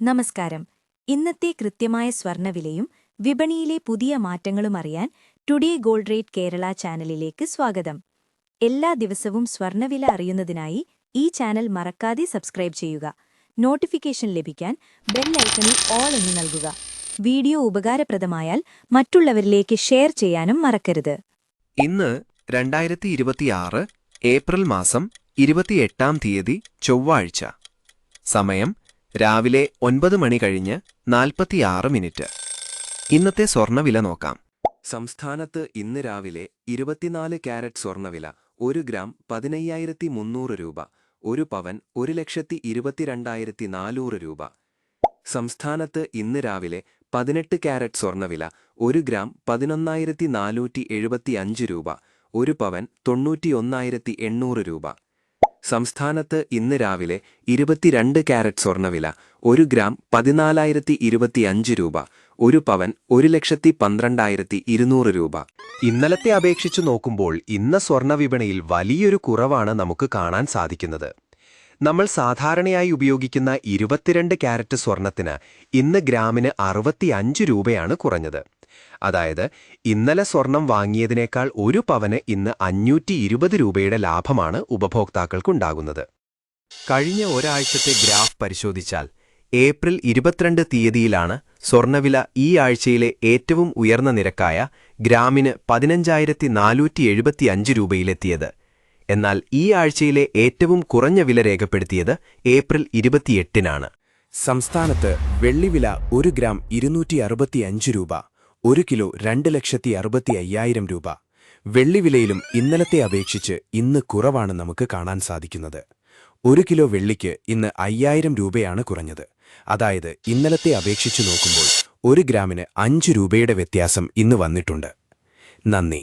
നമസ്കാരം. ഇന്നത്തെ കൃത്യമായ സ്വർണ്ണവിലയും വിപണിയിലെ പുതിയ മാറ്റങ്ങളും അറിയാൻ ടുഡേ ഗോൾഡ് റേറ്റ് കേരള ചാനലിലേക്ക് സ്വാഗതം. എല്ലാ ദിവസവും സ്വർണ്ണവില അറിയുന്നതിനായി ഈ ചാനൽ മറക്കാതെ സബ്സ്ക്രൈബ് ചെയ്യുക. നോട്ടിഫിക്കേഷൻ ലഭിക്കാൻ ബെൽ ഐക്കണിൽ ഓൾ എന്ന് നൽകുക. വീഡിയോ ഉപകാരപ്രദമായാൽ മറ്റുള്ളവരിലേക്ക് ഷെയർ ചെയ്യാനും മറക്കരുത്. ഇന്ന് 2026 ഏപ്രിൽ മാസം 28-ാം തീയതി ചൊവ്വാഴ്ച. സമയം രാവിലെ 9 മണി കഴിഞ്ഞ് 46 മിനിറ്റ്. ഇന്നത്തെ സ്വർണ്ണവില നോക്കാം. സംസ്ഥാനത്ത് ഇന്ന് രാവിലെ 24 കാരറ്റ് സ്വർണ്ണവില 1 ഗ്രാം 15,300 രൂപ, 1 പവൻ 1,22,400 രൂപ. സംസ്ഥാനത്ത് ഇന്ന് രാവിലെ 18 കാരറ്റ് സ്വർണ്ണവില 1 ഗ്രാം 11,475 രൂപ, 1 പവൻ 91,800 രൂപ. സംസ്ഥാനത്ത് ഇന്ന് രാവിലെ 22 കാരറ്റ് സ്വർണ്ണവില 1 ഗ്രാം 14,025 രൂപ, 1 പവൻ 1,12,200 രൂപ. ഇന്നലത്തെ അപേക്ഷിച്ചു നോക്കുമ്പോൾ ഇന്ന് സ്വർണ്ണവിപണിയിൽ വലിയൊരു കുറവാണ് നമുക്ക് കാണാൻ സാധിക്കുന്നത്. നമ്മൾ സാധാരണയായി ഉപയോഗിക്കുന്ന 22 കാരറ്റ് സ്വർണ്ണത്തിന് ഇന്ന് ഗ്രാമിന് 65 രൂപയാണ് കുറഞ്ഞത്. അതായത് ഇന്നലെ സ്വർണം വാങ്ങിയതിനേക്കാൾ 1 പവന് ഇന്ന് 520 രൂപയുടെ ലാഭമാണ് ഉപഭോക്താക്കൾക്കുണ്ടാകുന്നത്. കഴിഞ്ഞ ഒരാഴ്ചത്തെ ഗ്രാഫ് പരിശോധിച്ചാൽ ഏപ്രിൽ 22 തീയതിയിലാണ് സ്വർണ്ണവില ഈ ആഴ്ചയിലെ ഏറ്റവും ഉയർന്ന നിരക്കായ ഗ്രാമിന് 15,475 രൂപയിലെത്തിയത്. എന്നാൽ ഈ ആഴ്ചയിലെ ഏറ്റവും കുറഞ്ഞ വില രേഖപ്പെടുത്തിയത് ഏപ്രിൽ 28-നാണ്. സംസ്ഥാനത്ത് വെള്ളിവില 1 ഗ്രാം 265 രൂപ, 1 കിലോ 2,65,000 രൂപ. വെള്ളിവിലയിലും ഇന്നലത്തെ അപേക്ഷിച്ച് ഇന്ന് കുറവാണ് നമുക്ക് കാണാൻ സാധിക്കുന്നത്. 1 കിലോ വെള്ളിക്ക് ഇന്ന് 5,000 രൂപയാണ് കുറഞ്ഞത്. അതായത് ഇന്നലത്തെ അപേക്ഷിച്ചു നോക്കുമ്പോൾ 1 ഗ്രാമിന് 5 രൂപയുടെ വ്യത്യാസം ഇന്ന് വന്നിട്ടുണ്ട്. നന്ദി.